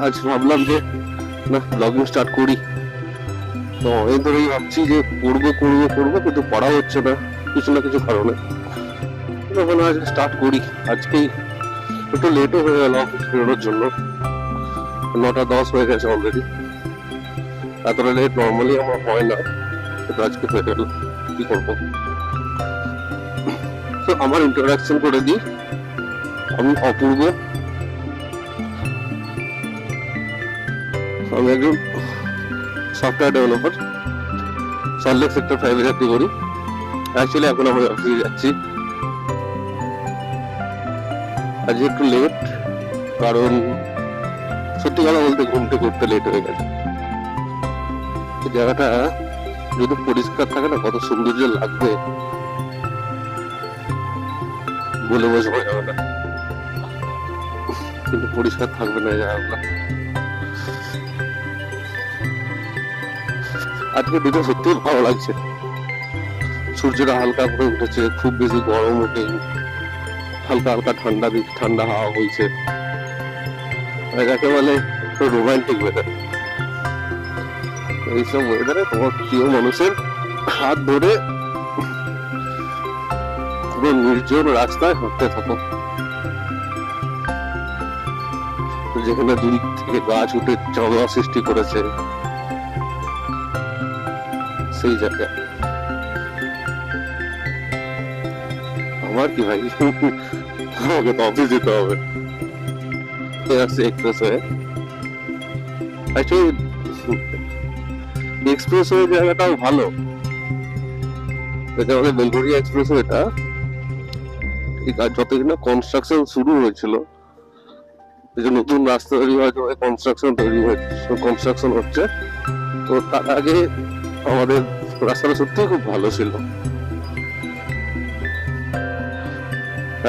আজ ভাবলাম যে না ব্লগিং স্টার্ট করি। তো অনেক ধরেই ভাবছি যে করবো করবো করবো, কিন্তু পড়া হচ্ছে না কিছু না কিছু কারণে। তখন আজ স্টার্ট করি। আজকেই একটু লেটও হয়ে গেল অফিস বেরোনোর জন্য, 9:10 হয়ে গেছে অলরেডি। এতটা লেট নর্মালি আমার হয় না, কিন্তু আজকে হয়ে গেল, কি করবো। তো আমার ইন্ট্রোডাকশন করে দিই। আমি অপূর্ব, আমি একজন সফটওয়্যার ডেভেলপার, সল্টলেক সেক্টর 5 এ চাকরি করি। অ্যাকচুয়ালি এখন আমি অফিসে যাচ্ছি। আজ একটু লেট, কারণ সত্যি কথা বলতে ঘুমতে করতে লেট হয়ে গেছে। জায়গাটা যদি পরিষ্কার থাকে না, কত সৌন্দর্য লাগবে বলে বোঝানো যাবে না, কিন্তু পরিষ্কার থাকবে না জায়গাগুলো। আজকে দিনটা সত্যি ভালো লাগছে, সূর্যটা হালকা করে উঠেছে, খুব বেশি গরম ওঠেনি, হালকা হালকা ঠান্ডা দিক, ঠান্ডা হাওয়া বইছে, যাকে বলে রোমান্টিক ওয়েদার। এইসব ওয়েদারে তোমার প্রিয় মানুষের হাত ধরে পুরো নির্জন রাস্তায় হাঁটতে থাকো, যেখানে দুই থেকে গাছ উঠে জমা সৃষ্টি করেছে সেই জায়গায়। আমার কি ভাই, আমাকে তো অফিস যেতে হবে। এক্সপ্রেসওয়ে, অ্যাকচুয়ালি এক্সপ্রেসওয়ে জায়গাটাও ভালো। আমাদের বেলঘরিয়া এক্সপ্রেসওয়েটা যতদিন না কনস্ট্রাকশন শুরু হয়েছিল, যে নতুন রাস্তা তৈরি হয়েছে, কনস্ট্রাকশন হচ্ছে, তো তার আগে আমাদের রাস্তাটা সত্যি খুব ভালো ছিল।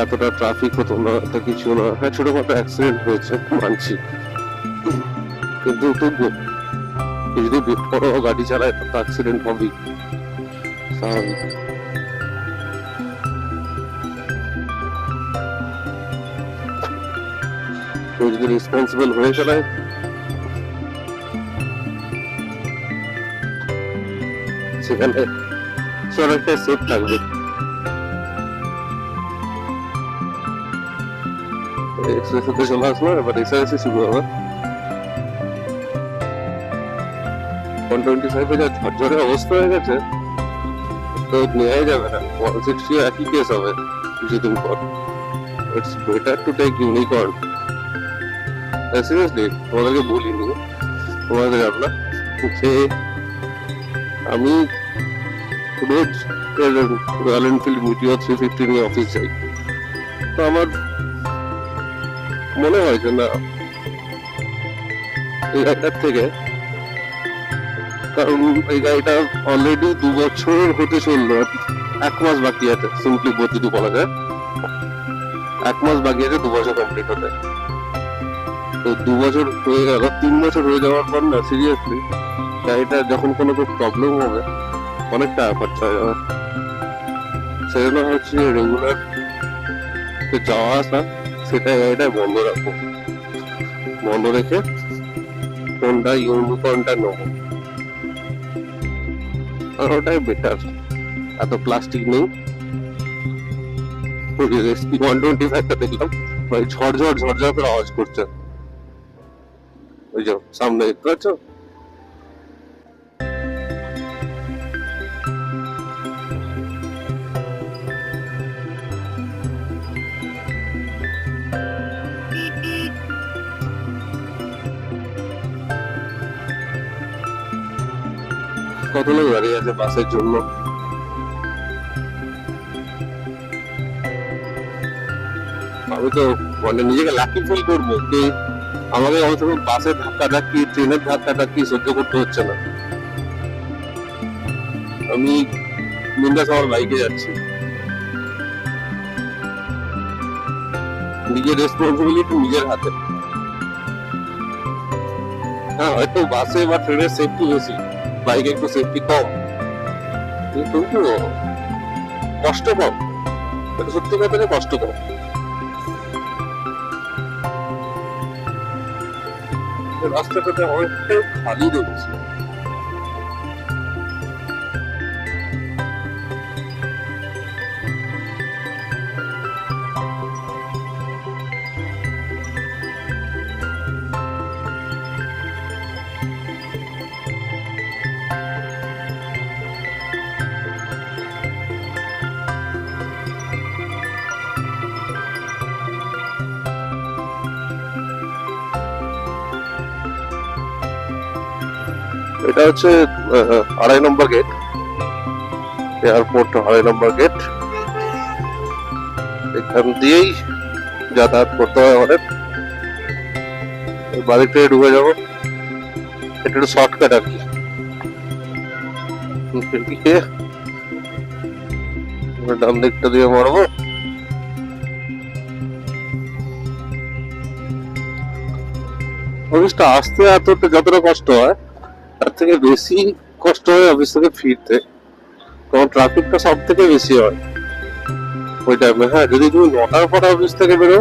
এতটা ট্রাফিক হতো না, এত কিছু না। হ্যাঁ, ছোটখাটো অ্যাক্সিডেন্ট হয়েছে মানছি, কিন্তু তবুও যদি বড় গাড়ি চালায় তো অ্যাক্সিডেন্ট হবেই, স্বাভাবিক। যদি রেসপন্সিবল হয়ে চালায়, সেখানে অনেকটা সেফ থাকবে। এক্সপ্রেসে চলে আসলো, এবার এসআরএসি শুরু হবে। 125 যা ঝরঝরে অবস্থা হয়ে গেছে, তো নেওয়াই যাবে না। 160 একই কেস হবে কিছুদিন পর। It's better to take unicorn. Seriously তোমাদেরকে বলিনি, তোমাদের আমরা যে আমি রোজ রয়্যাল এনফিল্ড মিটিওর 350 নিয়ে অফিস যাই। তো আমার মনে হয় যে না, এই গাড়িটার থেকে, কারণ এই গাড়িটা অলরেডি 2 বছর হতে চললো, 1 মাস বাকি আছে, সিম্পলি যদি বলা যায় 1 মাস বাকি আছে 2 বছর কমপ্লিট হতে। তো 2 বছর হয়ে গেল, 3 বছর হয়ে যাওয়ার পর না, সিরিয়াসলি গাড়িটা যখন কোনো প্রবলেম হবে অনেক টাকা খরচা হয়ে যাবে। সেজন্য হচ্ছে রেগুলার যাওয়া আসা, সেটা গাড়িটা বন্ধ রাখবো, বন্ধ রেখে কোনটা ইউনিকর্নটা নেবো, আর ওটাই বেটার। এত প্লাস্টিক নেই। 125টা দেখলাম ভাই, ঝরঝর ঝরঝর করে আওয়াজ করছে। ওই যে সামনে দেখতে পাচ্ছ, কত লোক দাঁড়িয়ে আছে বাসের জন্য। আমি তো মানে নিজেকে লাকি ফিল করবো যে আমাকে অনেক সময় বাসের ধাক্কা ধাক্কি, ট্রেনের ধাক্কা ধাক্কি সহ্য করতে হচ্ছে না। আমি বিন্দাস আমার বাইকে যাচ্ছি, নিজের রেসপন্সিবিলিটি নিজের হাতে। হ্যাঁ, হয়তো বাসে বা ট্রেনের সেফটি বেশি, বাইকে একটু সেফটি কম, কিন্তু কষ্ট কম। এটা সত্যি কথা, কষ্ট কম। রাস্তাটাতে অনেকটাই খালি দেখছি। এটা হচ্ছে 2.5 নম্বর গেট, এয়ারপোর্ট 2.5 নম্বর গেট। এখান দিয়েই যাতায়াত করতে হয় আমাদের। বাড়ি থেকে ঢুকে যাবো, এটা একটু শর্টকাট আর কি। ডান দিকটা দিয়ে মারবো। অফিসটা আসতে যতটা কষ্ট হয় তার থেকে বেশি কষ্ট হয় অফিস থেকে ফিরতে, কারণ ট্রাফিকটা সব থেকে বেশি হয় ওই টাইমে। হ্যাঁ, যদি তুমি 9টার পর অফিস থেকে বেরো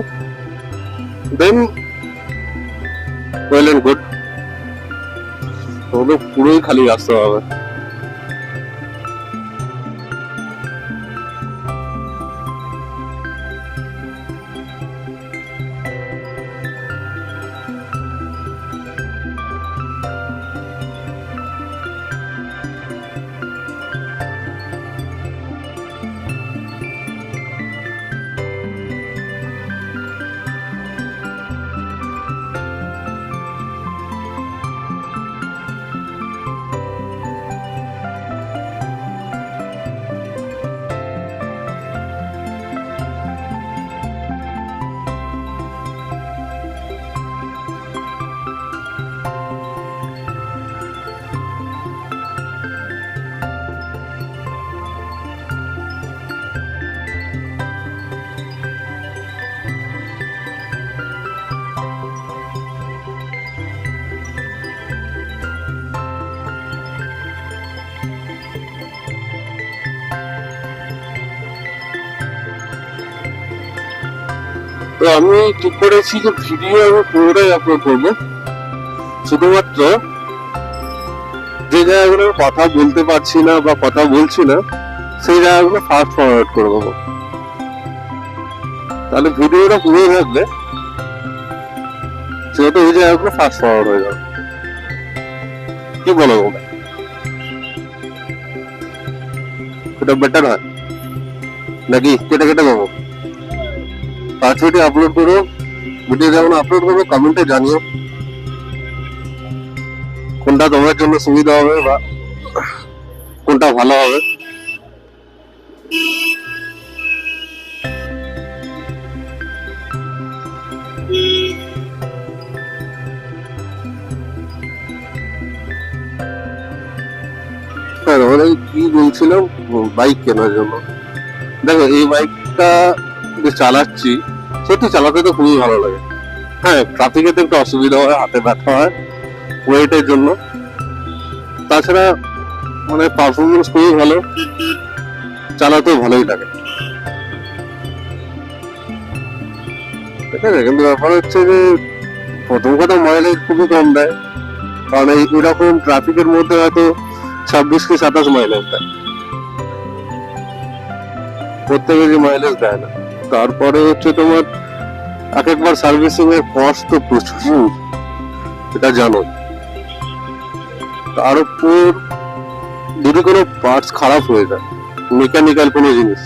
দেন ওয়েল এন্ড গুড, তাহলে পুরোই খালি রাস্তা হবে। তো আমি ঠিক করেছি যে ভিডিও আমি পুরোটাই আপলোড করবো, শুধুমাত্র যে জায়গাগুলো কথা বলতে পারছি না বা কথা বলছি না সেই জায়গাগুলো ফাস্ট ফরওয়ার্ড করে দেবো। তাহলে ভিডিওটা পুরো থাকবে, সেটা ওই জায়গাগুলো ফাস্ট ফরওয়ার্ড হয়ে যাবে। কি বলো তোমরা, এটা বেটার হয় নাকি কেটে কেটে দেবো? 5 মিনিটে আপলোড করো, ভিডিও যেমন আপলোড করবো কমেন্টে জানিও কোনটা তোমার জন্য সুবিধা হবে বা কোনটা ভালো হবে। হ্যাঁ, কি বলছিলাম, বাইক কেনার জন্য। দেখো, এই বাইকটা যে চালাচ্ছি সত্যি চালাতে তো খুবই ভালো লাগে। হ্যাঁ, ট্রাফিকে তো একটু অসুবিধা হয়, হাতে ব্যথা হয় ওয়েটের জন্য, তাছাড়া মানে পারফরমেন্স খুবই ভালো, চালাতেও ভালোই লাগে। ঠিক আছে, কিন্তু ব্যাপার হচ্ছে যে প্রথম কথা মাইলেজ খুবই কম দেয়, কারণ এইরকম ট্রাফিকের মধ্যে হয়তো 26 কি 27 মাইলেজ দেয়, প্রত্যেকে যে মাইলেজ দেয় না। তারপরে হচ্ছে তোমার এক একবার সার্ভিসিং এর কস্ট তো প্রচুর, এটা জানো। তার উপর যদি কোনো পার্টস খারাপ হয়ে যায়, মেকানিক্যাল কোনো জিনিস,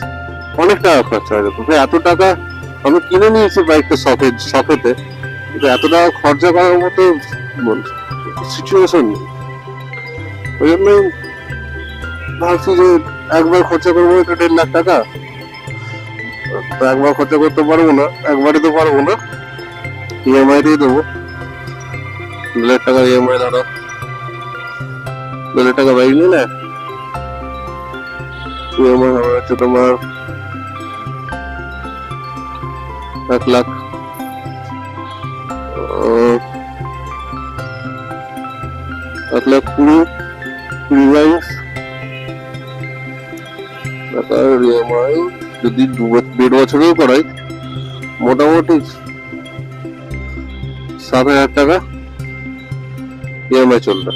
অনেক টাকা খরচা হয়ে যেত। এত টাকা আমি কিনে নিয়েছি বাইকটা শখেতে, কিন্তু এত টাকা খরচা করার মতো সিচুয়েশন নেই। ওই জন্য ভাবছি যে একবার খরচা করবো এটা 1.5 লাখ টাকা, তো একবার খরচা করতে পারবো না, একবারে তো পারবো না, ইএমআই দিয়ে দেবো। 2 লাখ টাকা ইএমআই, দাঁড়া 2 লাখ টাকা বাইক নিলে ইএমআই হবে হচ্ছে তোমার 1 লাখ 1,20,000 টাকার ইএমআই যদি 1.5 বছরেও করাই মোটামুটি 7,000 টাকা ইএমআই চলবে,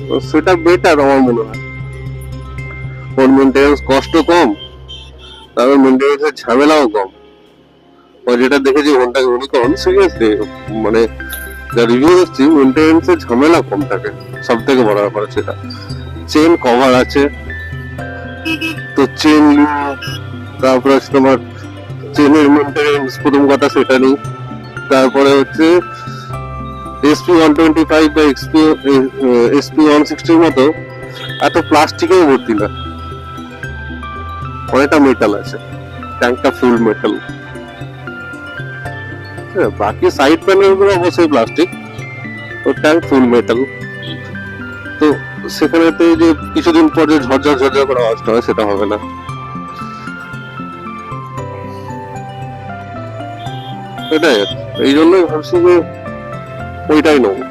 তো সেটা বেটার আমার মনে হয়। ওর মেনটেন্যান্স কষ্ট কম, তারপর মেনটেন্যান্সের ঝামেলাও কম। ও যেটা দেখেছি হোন্ডা ইউনিকর্ন, সিরিয়াসলি মানে যা রিভিউ দেখছি, মেনটেন্যান্সের ঝামেলা কম থাকে, সব থেকে বড় ব্যাপার সেটা। চেন কভার আছে, তো চেন, তারপরে হচ্ছে তোমার চেনের মেনটেন্যান্স, প্রথম কথা সেটা নেই। তারপরে হচ্ছে SP125 বা SP160 মতো এত প্লাস্টিকেও ভর্তি না, অনেকটা মেটাল আছে, ট্যাঙ্কটা ফুল মেটাল। বাকি সাইড প্যানেল গুলো অবশ্যই প্লাস্টিক, ও ট্যাঙ্ক ফুল মেটাল। তো সেখানেতে যে কিছুদিন পর যে ঝরঝর ঝরঝর করে আওয়াজটা হয় সেটা হবে না। এটাই, এই জন্যই ভাবছি যে ওইটাই নেবো।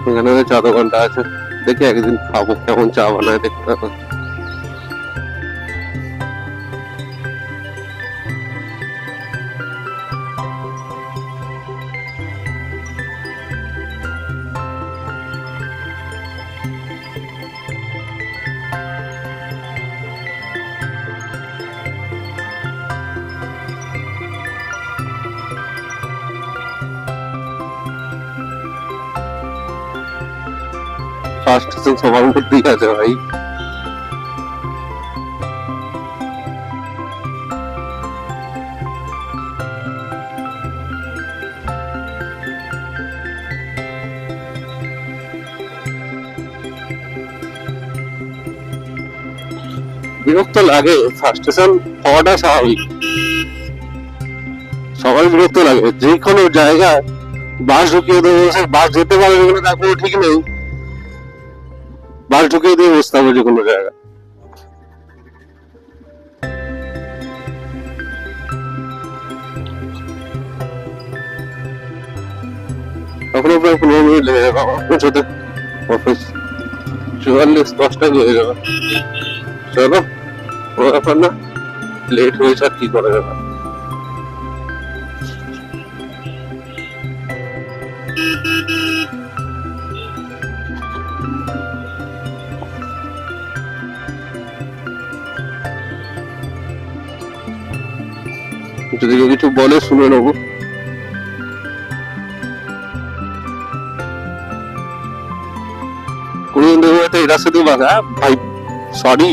এখানে চা দোকানটা আছে, দেখি একদিন খাবো, কেমন চা বানায় দেখতে হবে। ফার্স্ট স্টেশন সবার মধ্যেই আছে ভাই। বিরক্ত লাগে, ফার্স্ট স্টেশন হওয়াটা স্বাভাবিক, সবাই বিরক্ত লাগে। যে কোনো জায়গায় বাস ঢুকিয়ে দেবো, বাস যেতে পারবে কিনা তার কোনো ঠিক নেই, বাস ঢুকিয়ে দিয়ে বসতে হবে যে কোনো জায়গায়। এখনো প্রায় 15 মিনিট লেগে যাবে আমার পৌঁছতে অফিস, 44-50 হয়ে যাবে। চলো, কোনো ব্যাপার না, লেট হয়েছে আর কি করা যাবে। যদি কেউ কিছু বলে শুনে নেবো। কোনদিন দেখবো এই রাস্তা দিয়ে বাস, ভাই সরি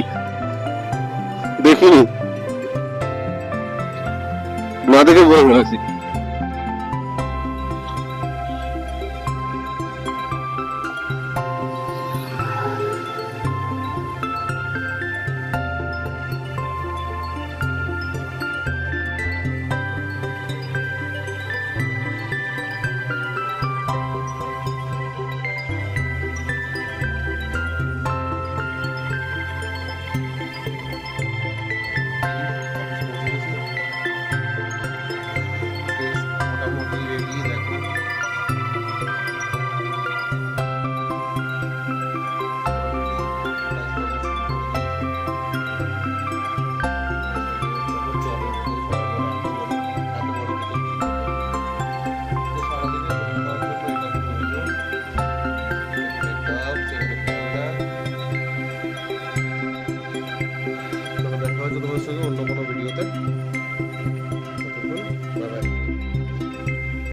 দেখিনি, না দেখে বলে ফেলেছি।